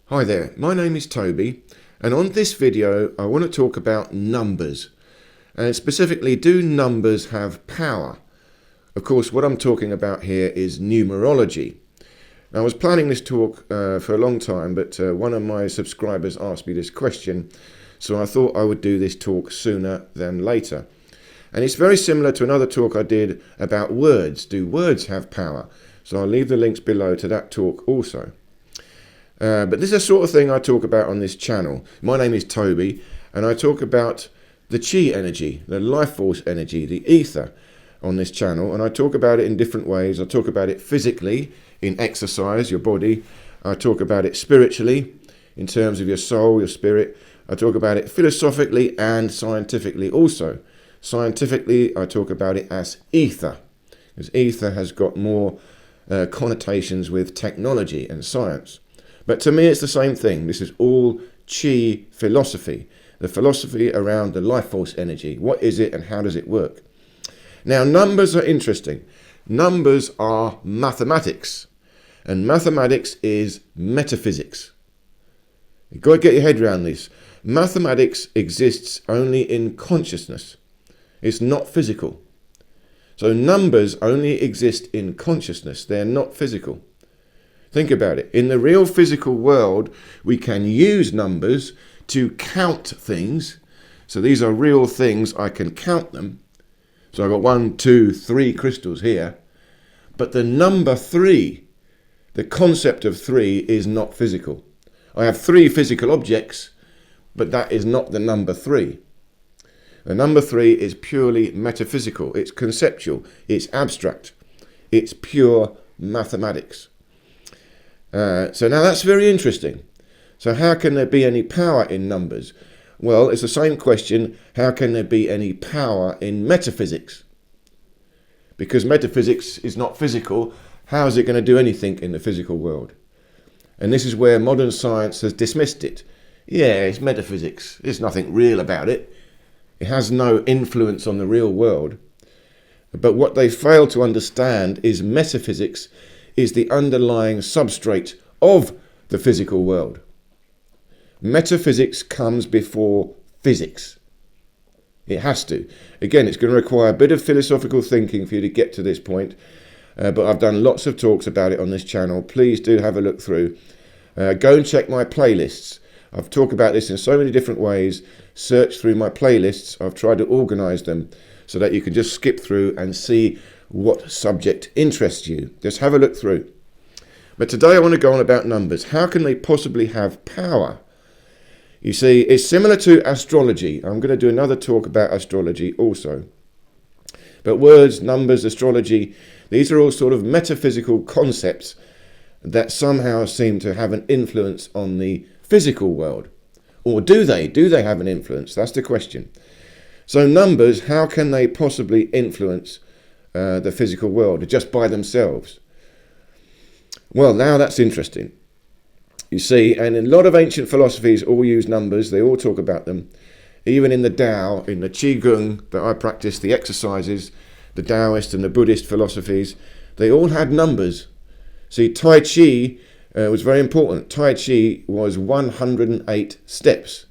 Hi there, my name is Toby, and on this video I want to talk about numbers, and specifically, do numbers have power? Of course, what I'm talking about here is numerology. Now, I was planning this talk for a long time, but one of my subscribers asked me this question, so I thought I would do this talk sooner than later. And it's very similar to another talk I did about words. Do words have power? So I'll leave the links below to that talk also. But this is the sort of thing I talk about on this channel. My name is Toby, and I talk about the chi energy, the life force energy, the ether on this channel, and I talk about it in different ways. I talk about it physically, in exercise, your body. I talk about it spiritually, in terms of your soul, your spirit. I talk about it philosophically and scientifically also. Scientifically, I talk about it as ether, because ether has got more connotations with technology and science. But to me, it's the same thing. This is all chi philosophy, the philosophy around the life force energy. What is it and how does it work? Now, numbers are interesting. Numbers are mathematics, and mathematics is metaphysics. You've got to get your head around this. Mathematics exists only in consciousness. It's not physical. So numbers only exist in consciousness. They're not physical. Think about it. In the real physical world, we can use numbers to count things. So these are real things. I can count them. So I've got 1, 2, 3 crystals here. But the number 3, the concept of 3 is not physical. I have 3 physical objects, but that is not the number 3. The number 3 is purely metaphysical. It's conceptual. It's abstract. It's pure mathematics. So now that's very interesting. So how can there be any power in numbers? Well, it's the same question. How can there be any power in metaphysics? Because metaphysics is not physical. How is it going to do anything in the physical world? And this is where modern science has dismissed it. Yeah, it's metaphysics. There's nothing real about it. It has no influence on the real world. But what they fail to understand is metaphysics is the underlying substrate of the physical world. Metaphysics comes before physics. It has to. Again, it's going to require a bit of philosophical thinking for you to get to this point, but I've done lots of talks about it on this channel. Please do have a look through. Go and check my playlists. I've talked about this in so many different ways. Search through my playlists. I've tried to organize them so that you can just skip through and see what subject interests you. Just have a look through. But today I want to go on about numbers. How can they possibly have power? You see, it's similar to astrology. I'm going to do another talk about astrology also. But words, numbers, astrology, these are all sort of metaphysical concepts that somehow seem to have an influence on the physical world. Or do they? Do they have an influence? That's the question. So numbers, how can they possibly influence the physical world just by themselves? Well, now that's interesting. You see, and a lot of ancient philosophies all use numbers. They all talk about them. Even in the Tao, in the Qigong that I practice, the exercises, the Taoist and the Buddhist philosophies, they all had numbers. See, Tai Chi was very important. Tai Chi was 108 steps,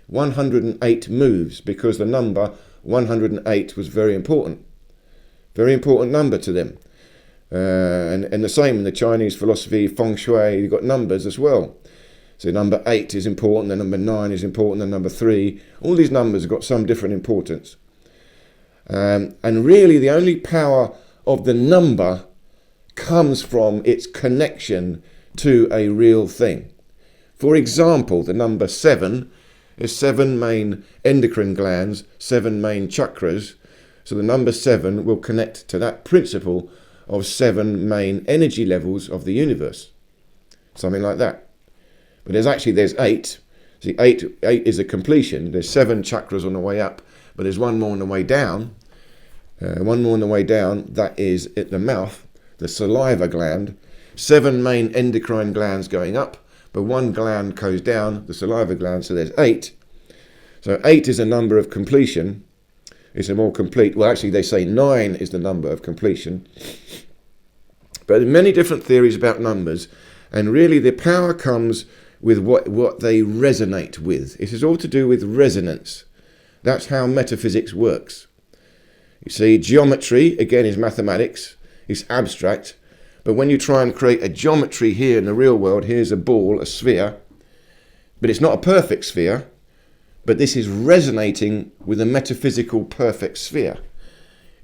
108 moves, because the number 108 was very important. Very important number to them. And the same in the Chinese philosophy, feng shui, you've got numbers as well. So number 8 is important, the number 9 is important, the number 3. All these numbers have got some different importance. And really the only power of the number comes from its connection to a real thing. For example, the number 7 is 7 main endocrine glands, 7 main chakras. So the number 7 will connect to that principle of 7 main energy levels of the universe. Something like that. But there's 8. See, 8 is a completion. There's 7 chakras on the way up, but there's one more on the way down. One more on the way down, that is at the mouth, the saliva gland. 7 main endocrine glands going up, but one gland goes down, the saliva gland, so there's 8. So 8 is a number of completion. It's a more complete, well actually they say 9 is the number of completion. But there are many different theories about numbers, and really the power comes with what they resonate with. It is all to do with resonance. That's how metaphysics works. You see, geometry, again, is mathematics. It's abstract. But when you try and create a geometry here in the real world, here's a ball, a sphere, but it's not a perfect sphere, but this is resonating with a metaphysical perfect sphere.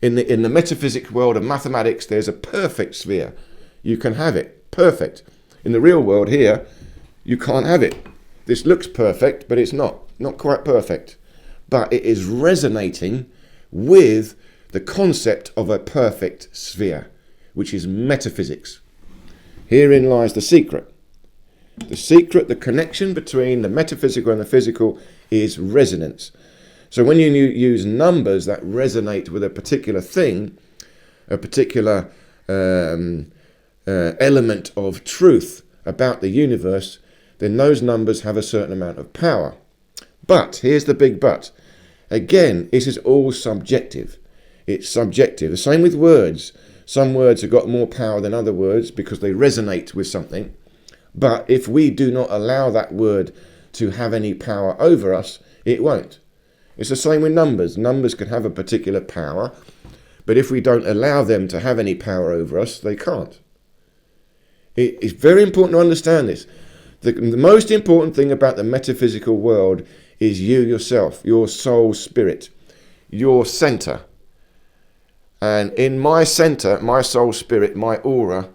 In the metaphysic world of mathematics, there's a perfect sphere. You can have it, perfect. In the real world here, you can't have it. This looks perfect, but it's not quite perfect. But it is resonating with the concept of a perfect sphere, which is metaphysics. Herein lies the secret. The secret, the connection between the metaphysical and the physical is resonance. So when you use numbers that resonate with a particular thing, a particular element of truth about the universe, then those numbers have a certain amount of power. But, here's the big but. Again, this is all subjective. It's subjective. The same with words. Some words have got more power than other words because they resonate with something. But if we do not allow that word to have any power over us, it won't. It's the same with numbers. Numbers can have a particular power, but if we don't allow them to have any power over us, they can't. It's very important to understand this. The most important thing about the metaphysical world is you yourself, your soul spirit, your center. And in my center, my soul spirit, my aura,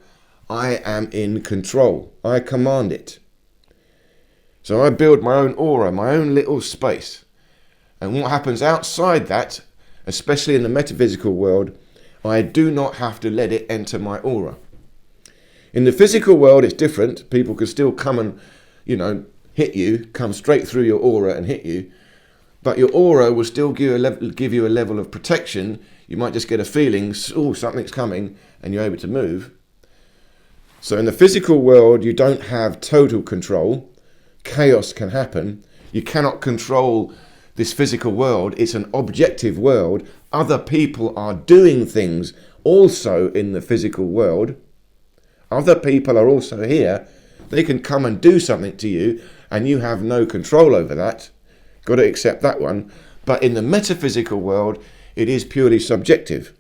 I am in control. I command it. So I build my own aura, my own little space. And what happens outside that, especially in the metaphysical world, I do not have to let it enter my aura. In the physical world, it's different. People can still come and, hit you, come straight through your aura and hit you. But your aura will still give you a level of protection. You might just get a feeling, oh, something's coming, and you're able to move. So in the physical world, you don't have total control. Chaos can happen. You cannot control this physical world. It's an objective world. Other people are doing things also in the physical world. Other people are also here. They can come and do something to you, and you have no control over that. Got to accept that one. But in the metaphysical world, it is purely subjective.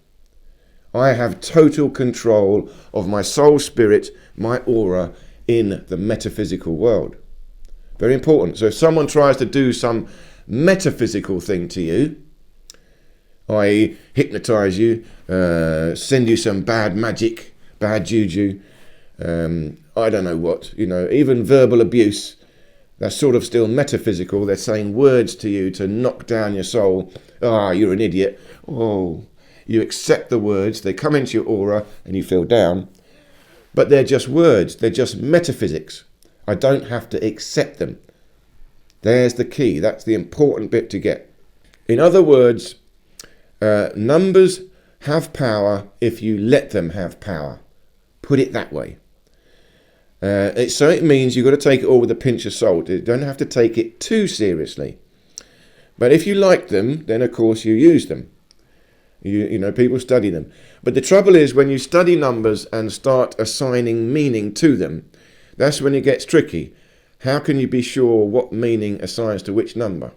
I have total control of my soul spirit, my aura, in the metaphysical world. Very important. So if someone tries to do some metaphysical thing to you, i.e. hypnotize you, send you some bad magic, bad juju, I don't know what, even verbal abuse, that's sort of still metaphysical. They're saying words to you to knock down your soul. You're an idiot. Oh, you accept the words, they come into your aura and you feel down. But they're just words, they're just metaphysics. I don't have to accept them. There's the key, that's the important bit to get. In other words, numbers have power if you let them have power. Put it that way. So it means you've got to take it all with a pinch of salt. You don't have to take it too seriously. But if you like them, then of course you use them. People study them. But the trouble is when you study numbers and start assigning meaning to them, that's when it gets tricky. How can you be sure what meaning assigns to which number?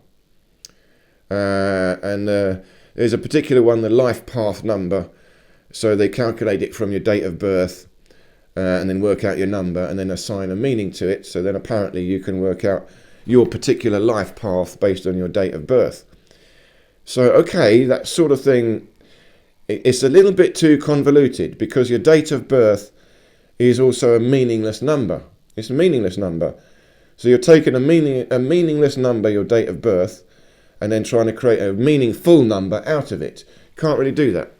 There's a particular one, the life path number. So they calculate it from your date of birth and then work out your number and then assign a meaning to it. So then apparently you can work out your particular life path based on your date of birth. So, okay, that sort of thing, it's a little bit too convoluted because your date of birth is also a meaningless number. It's a meaningless number. So you're taking a meaningless number, your date of birth, and then trying to create a meaningful number out of it. Can't really do that.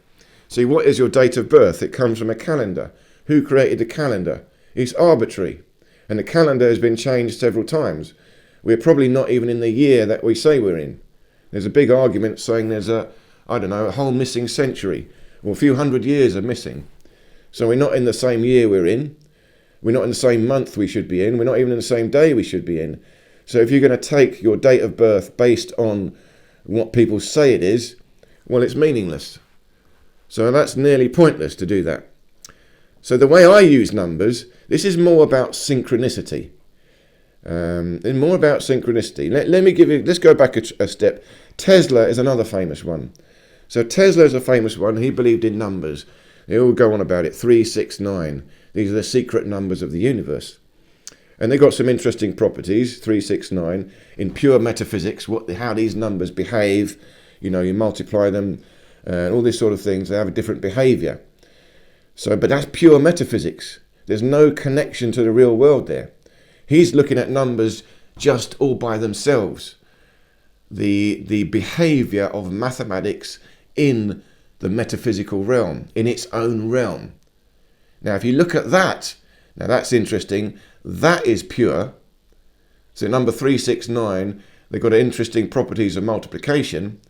See, what is your date of birth? It comes from a calendar. Who created the calendar? It's arbitrary. And the calendar has been changed several times. We're probably not even in the year that we say we're in. There's a big argument saying there's a whole missing century, or a few hundred years are missing. So we're not in the same year we're in. We're not in the same month we should be in. We're not even in the same day we should be in. So if you're going to take your date of birth based on what people say it is, well, it's meaningless. So that's nearly pointless to do that. So the way I use numbers, this is more about synchronicity. And more about synchronicity. Let's go back a step. Tesla is another famous one. So Tesla is a famous one. He believed in numbers. They all go on about it. 369. These are the secret numbers of the universe. And they got some interesting properties, 369, in pure metaphysics, how these numbers behave. You know, you multiply them, all these sort of things. They have a different behavior. So, but that's pure metaphysics. There's no connection to the real world there. He's looking at numbers just all by themselves. The behavior of mathematics in the metaphysical realm, in its own realm. Now, if you look at that, now that's interesting. That is pure. So number 369, they've got interesting properties of multiplication.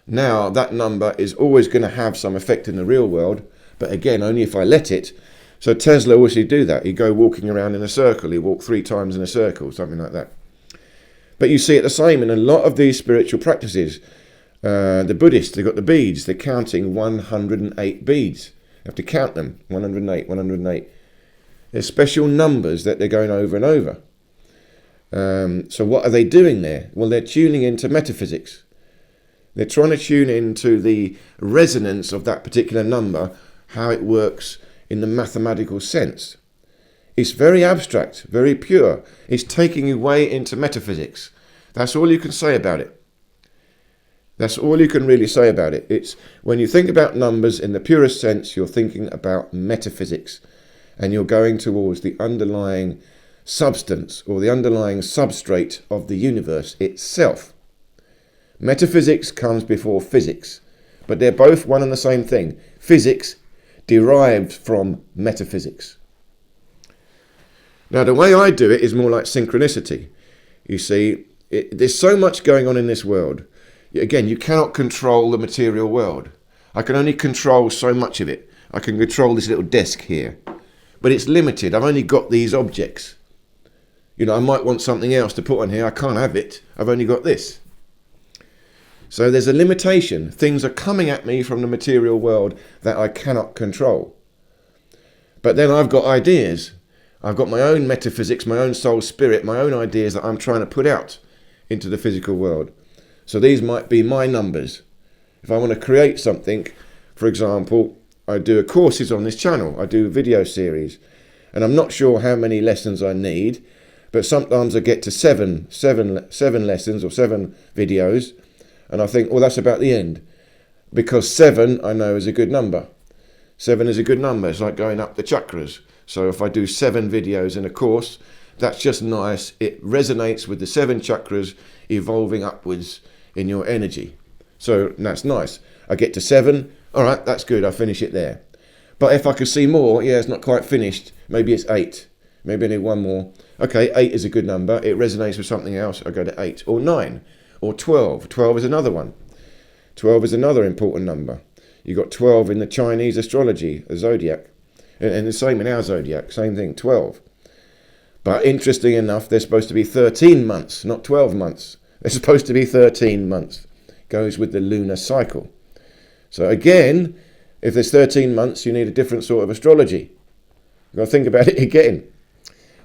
Now, that number is always going to have some effect in the real world, but again, only if I let it. So Tesla always do that. He'd go walking around in a circle. He'd walk 3 times in a circle, something like that. But you see it the same in a lot of these spiritual practices. The Buddhists, they've got the beads. They're counting 108 beads. You have to count them, 108, 108. There's special numbers that they're going over and over. So what are they doing there? Well, they're tuning into metaphysics. They're trying to tune into the resonance of that particular number, how it works in the mathematical sense. It's very abstract, very pure. It's taking you way into metaphysics. That's all you can say about it. That's all you can really say about it. It's when you think about numbers in the purest sense, you're thinking about metaphysics. And you're going towards the underlying substance or the underlying substrate of the universe itself. Metaphysics comes before physics, but they're both one and the same thing. Physics derived from metaphysics. Now, the way I do it is more like synchronicity. You see, there's so much going on in this world. Again, you cannot control the material world. I can only control so much of it. I can control this little desk here. But it's limited. I've only got these objects. You know, I might want something else to put on here. I can't have it. I've only got this. So there's a limitation. Things are coming at me from the material world that I cannot control. But then I've got ideas. I've got my own metaphysics, my own soul spirit, my own ideas that I'm trying to put out into the physical world. So these might be my numbers. If I want to create something, for example, I do courses on this channel. I do video series. And I'm not sure how many lessons I need, but sometimes I get to seven lessons or 7 videos. And I think, well, that's about the end. Because 7, I know, is a good number. 7 is a good number. It's like going up the chakras. So if I do 7 videos in a course, that's just nice. It resonates with the 7 chakras evolving upwards in your energy. So that's nice. I get to 7. All right, that's good. I finish it there. But if I could see more, yeah, it's not quite finished. Maybe it's 8. Maybe I need 1 more. Okay, 8 is a good number. It resonates with something else. I go to 8 or 9 or 12. 12 is another one. 12 is another important number. You've got 12 in the Chinese astrology, the zodiac. And the same in our zodiac, same thing, 12. But interesting enough, they're supposed to be 13 months, not 12 months. They're supposed to be 13 months. Goes with the lunar cycle. So again, if there's 13 months, you need a different sort of astrology. You've got to think about it again.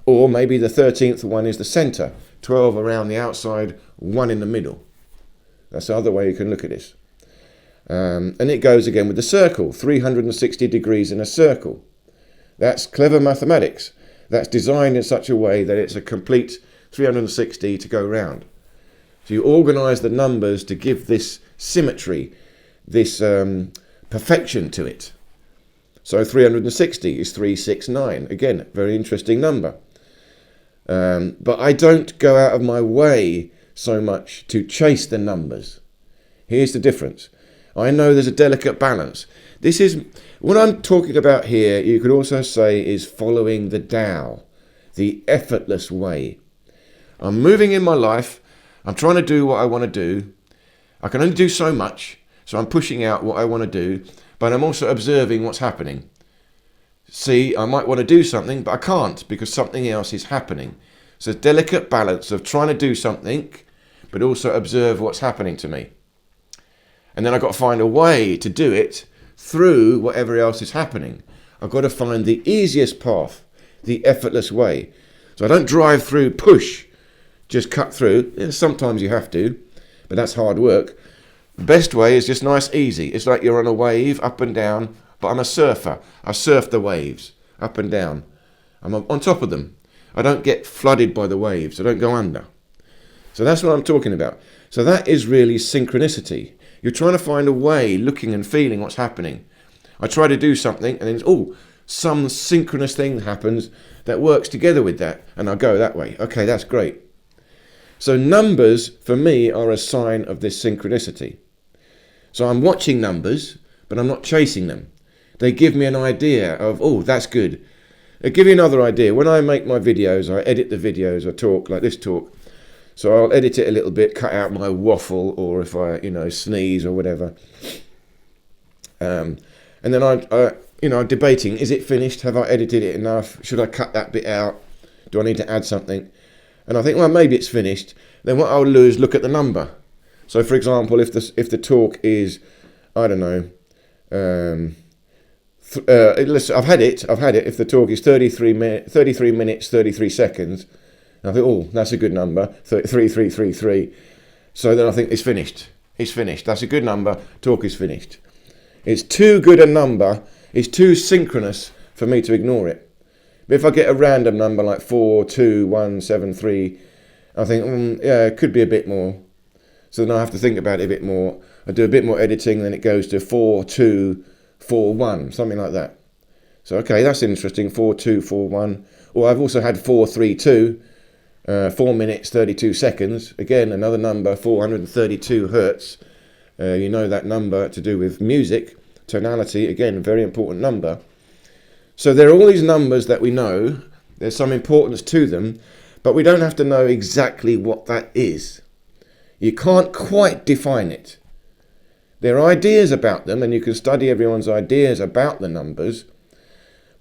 Or maybe the 13th one is the center. 12 around the outside, 1 in the middle. That's the other way you can look at this. And it goes again with the circle. 360 degrees in a circle. That's clever mathematics. That's designed in such a way that it's a complete 360 to go round. So you organise the numbers to give this symmetry, this perfection to it. So 360 is 369. Again, very interesting number. But I don't go out of my way so much to chase the numbers. Here's the difference. I know there's a delicate balance. This is what I'm talking about here. You could also say is following the Tao, the effortless way. I'm moving in my life. I'm trying to do what I want to do. I can only do so much, so I'm pushing out what I want to do, but I'm also observing what's happening. See, I might want to do something, but I can't because something else is happening. So it's a delicate balance of trying to do something, but also observe what's happening to me. And then I've got to find a way to do it through whatever else is happening. I've got to find the easiest path, the effortless way. So I don't drive through push. just cut through. Yeah, sometimes you have to, but that's hard work. The best way is just nice, easy. It's like you're on a wave, up and down, but I'm a surfer. I surf the waves, up and down. I'm on top of them. I don't get flooded by the waves. I don't go under. So that's what I'm talking about. So that is really synchronicity. You're trying to find a way, looking and feeling what's happening. I try to do something, and then, some synchronous thing happens that works together with that, and I go that way. Okay, that's great. So numbers, for me, are a sign of this synchronicity. So I'm watching numbers, but I'm not chasing them. They give me an idea of, that's good. I'll give you another idea. When I make my videos, I edit the videos, I talk like this talk. So I'll edit it a little bit, cut out my waffle, or if I, sneeze or whatever. And then I'm debating, is it finished? Have I edited it enough? Should I cut that bit out? Do I need to add something? And I think, well, maybe it's finished. Then what I'll do is look at the number. So, for example, if the talk is, I don't know, I've had it. If the talk is 33 minutes, 33 seconds, I think, that's a good number, 3333. So then I think it's finished. It's finished. That's a good number. Talk is finished. It's too good a number. It's too synchronous for me to ignore it. But if I get a random number like 42173, I think, it could be a bit more. So then I have to think about it a bit more. I do a bit more editing, then it goes to 4241, something like that. So, okay, that's interesting, 4241. Or I've also had 432, 4 minutes, 32 seconds. Again, another number, 432 hertz. You know that number to do with music, tonality, again, a very important number. So there are all these numbers that we know. There's some importance to them, but we don't have to know exactly what that is. You can't quite define it. There are ideas about them, and you can study everyone's ideas about the numbers,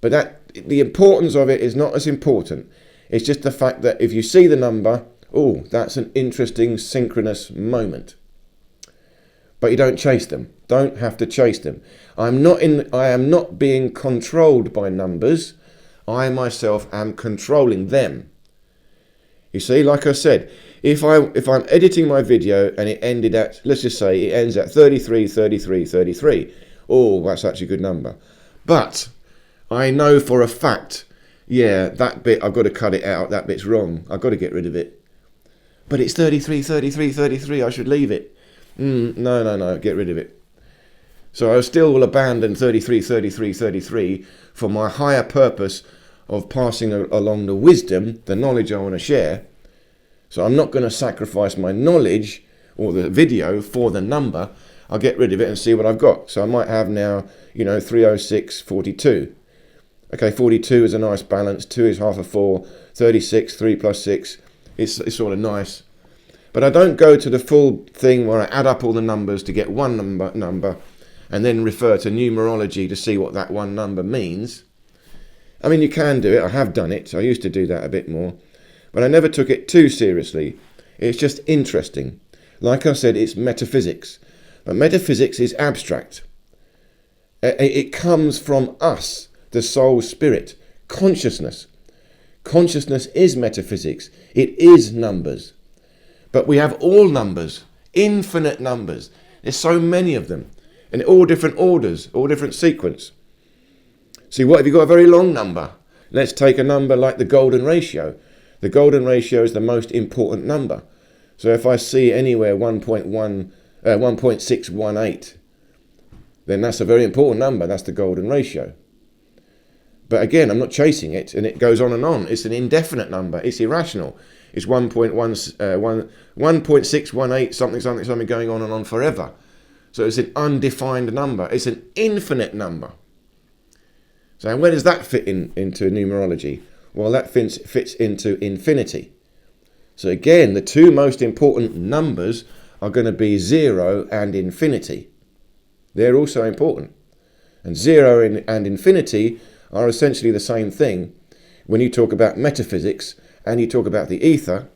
but the importance of it is not as important. It's just the fact that if you see the number, that's an interesting synchronous moment. But you don't chase them. Don't have to chase them. I am not being controlled by numbers. I myself am controlling them. You see, like I said, if I'm editing my video and it ended at, let's just say it ends at 33, 33, 33. That's actually a good number. But I know for a fact, that bit, I've got to cut it out. That bit's wrong. I've got to get rid of it. But it's 33, 33, 33. I should leave it. No, get rid of it. So I still will abandon 33, 33, 33 for my higher purpose of passing along the wisdom, the knowledge I want to share. So I'm not going to sacrifice my knowledge or the video for the number. I'll get rid of it and see what I've got. So I might have now, 306, 42. Okay, 42 is a nice balance. 2 is half of 4. 36, 3 plus 6. It's sort of nice. But I don't go to the full thing where I add up all the numbers to get one number and then refer to numerology to see what that one number means. I mean, you can do it. I have done it. I used to do that a bit more. But I never took it too seriously. It's just interesting. Like I said, it's metaphysics. But metaphysics is abstract. It comes from us, the soul spirit, consciousness. Consciousness is metaphysics. It is numbers. But we have all numbers, infinite numbers. There's so many of them, in all different orders, all different sequence. See, what if you've got a very long number? Let's take a number like the golden ratio. The golden ratio is the most important number. So if I see anywhere 1.618, then that's a very important number. That's the golden ratio. But again, I'm not chasing it, and it goes on and on. It's an indefinite number. It's irrational. It's 1.618, something going on and on forever. So it's an undefined number. It's an infinite number. So where does that fit into numerology? Well, that fits into infinity. So again, the two most important numbers are going to be 0 and infinity. They're also important. And 0 and infinity are essentially the same thing. When you talk about metaphysics and you talk about the ether,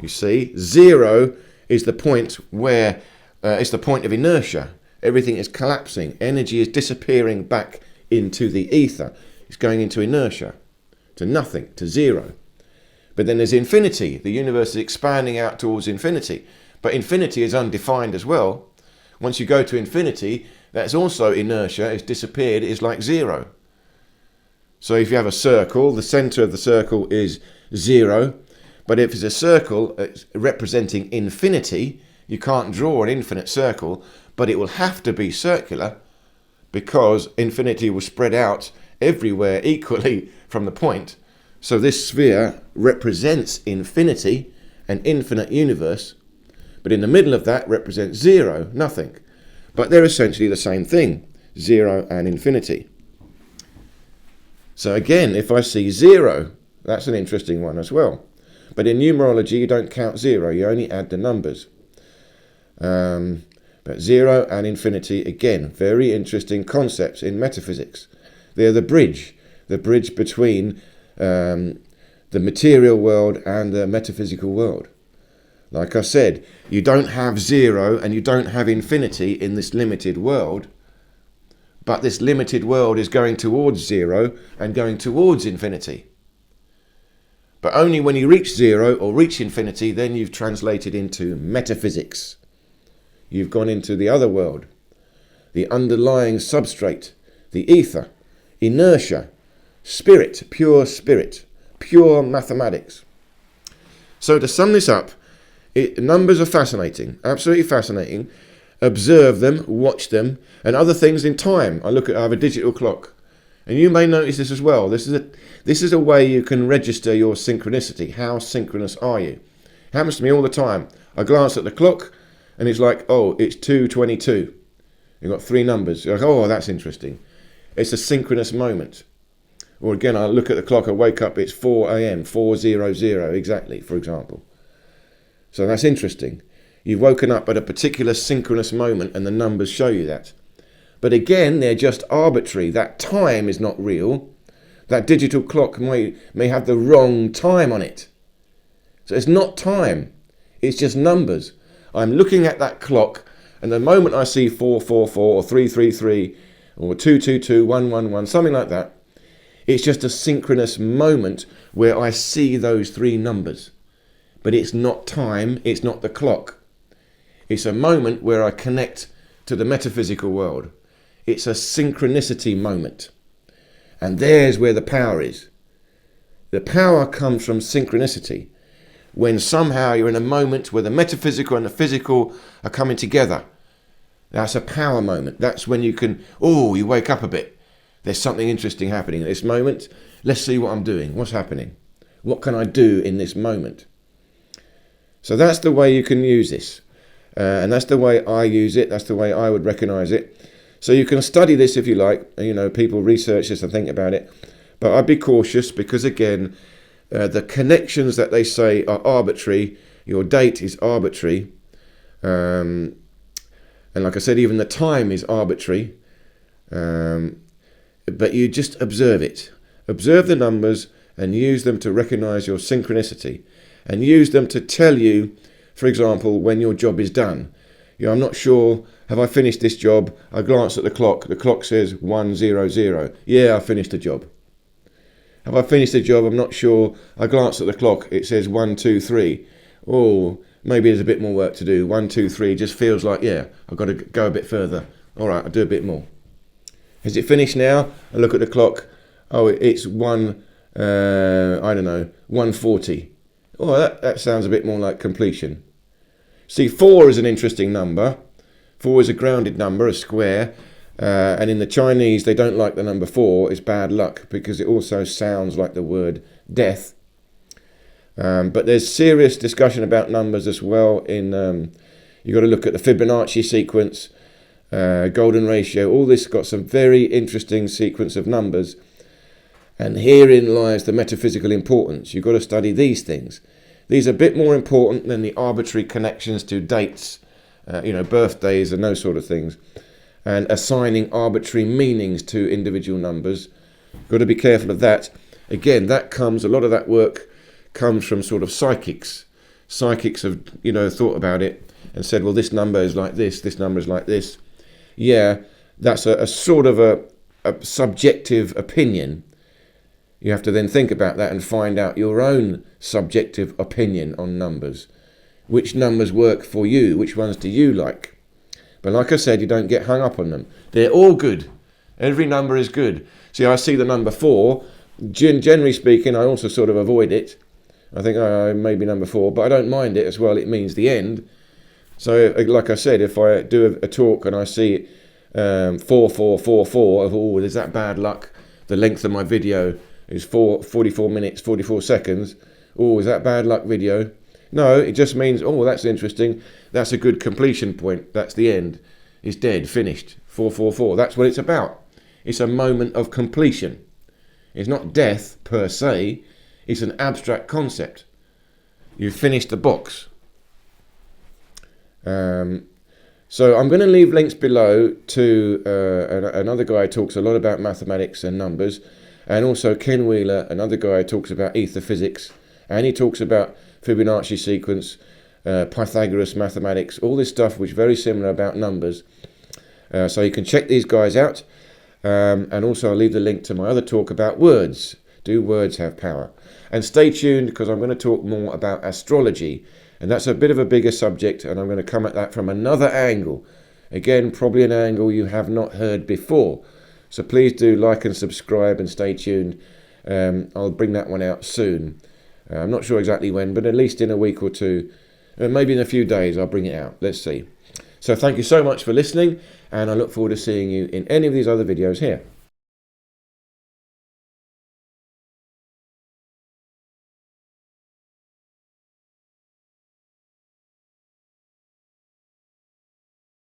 you see, 0 is the point where it's the point of inertia. Everything is collapsing. Energy is disappearing back into the ether. It's going into inertia, to nothing, to 0. But But then there's infinity. The universe is expanding out towards infinity. But infinity is undefined as well. Once you go to infinity, that's also inertia. It's disappeared. It's like zero. So if you have a circle, the center of the circle is zero. But if it's a circle representing infinity, you can't draw an infinite circle, but it will have to be circular because infinity will spread out everywhere equally from the point. So this sphere represents infinity, an infinite universe, but in the middle of that represents zero, nothing. But they're essentially the same thing, zero and infinity. So again, if I see zero, that's an interesting one as well. But in numerology, you don't count zero, you only add the numbers. But zero and infinity, again, very interesting concepts in metaphysics. They're the bridge between the material world and the metaphysical world. Like I said, you don't have zero and you don't have infinity in this limited world, but this limited world is going towards zero and going towards infinity. But only when you reach zero or reach infinity, then you've translated into metaphysics. You've gone into the other world, the underlying substrate, the ether, inertia, spirit, pure mathematics. So to sum this up, numbers are fascinating, absolutely fascinating. Observe them, watch them, and other things in time. I have a digital clock, and you may notice this as well. This is a way you can register your synchronicity. How synchronous are you? It happens to me all the time. I glance at the clock, and it's like, oh, it's 2:22. You've got three numbers. You're like, oh, that's interesting. It's a synchronous moment. Or again, I look at the clock, I wake up, it's 4 a.m., 4:00 exactly, for example. So that's interesting. You've woken up at a particular synchronous moment and the numbers show you that. But again, they're just arbitrary. That time is not real. That digital clock may have the wrong time on it. So it's not time. It's just numbers. I'm looking at that clock, and the moment I see 444 or 333 or 222, 111, something like that, it's just a synchronous moment where I see those three numbers. But it's not time, it's not the clock. It's a moment where I connect to the metaphysical world. It's a synchronicity moment. And there's where the power is. The power comes from synchronicity. When somehow you're in a moment where the metaphysical and the physical are coming together. That's a power moment. That's when you can, you wake up a bit. There's something interesting happening at this moment. Let's see what I'm doing. What's happening? What can I do in this moment? So that's the way you can use this. And that's the way I use it. That's the way I would recognize it. So you can study this if you like. People research this and think about it. But I'd be cautious because, again, the connections that they say are arbitrary. Your date is arbitrary. And like I said, even the time is arbitrary. But you just observe it. Observe the numbers and use them to recognize your synchronicity. And use them to tell you, for example, when your job is done. I'm not sure, have I finished this job? I glance at the clock. The clock says 1:00. Yeah, I finished the job. Have I finished the job? I'm not sure. I glance at the clock. It says 1, 2, 3. Oh, maybe there's a bit more work to do. 1, 2, 3 just feels like, I've got to go a bit further. All right, I'll do a bit more. Is it finished now? I look at the clock. Oh, it's 1:40. Oh, that sounds a bit more like completion. See, 4 is an interesting number. 4 is a grounded number, a square. And in the Chinese, they don't like the number 4. It's bad luck because it also sounds like the word death. But there's serious discussion about numbers as well. You've got to look at the Fibonacci sequence, golden ratio. All this got some very interesting sequence of numbers. And herein lies the metaphysical importance. You've got to study these things. These are a bit more important than the arbitrary connections to dates, birthdays and those sort of things, and assigning arbitrary meanings to individual numbers. You've got to be careful of that. Again, a lot of that work comes from sort of psychics. Psychics have, thought about it and said, well, this number is like this number is like this. Yeah, that's a sort of a subjective opinion. You have to then think about that and find out your own subjective opinion on numbers. Which numbers work for you? Which ones do you like? But like I said, you don't get hung up on them. They're all good. Every number is good. See, I see the number 4. Generally speaking, I also sort of avoid it. I think maybe number 4, but I don't mind it as well. It means the end. So, like I said, if I do a talk and I see 4444, is that bad luck? The length of my video is 44 minutes, 44 seconds. Is that bad luck video? No, it just means, that's interesting. That's a good completion point. That's the end. It's dead, finished. 444. That's what it's about. It's a moment of completion. It's not death per se. It's an abstract concept. You've finished the box. So I'm going to leave links below to another guy who talks a lot about mathematics and numbers, and also Ken Wheeler, another guy who talks about ether physics, and he talks about Fibonacci sequence, Pythagoras mathematics, all this stuff which is very similar about numbers. So you can check these guys out, and also I'll leave the link to my other talk about words. Do words have power? And stay tuned, because I'm going to talk more about astrology, and that's a bit of a bigger subject, and I'm going to come at that from another angle. Again, probably an angle you have not heard before. So please do like and subscribe and stay tuned. I'll bring that one out soon. I'm not sure exactly when, but at least in a week or two, maybe in a few days, I'll bring it out. Let's see. So thank you so much for listening, and I look forward to seeing you in any of these other videos here.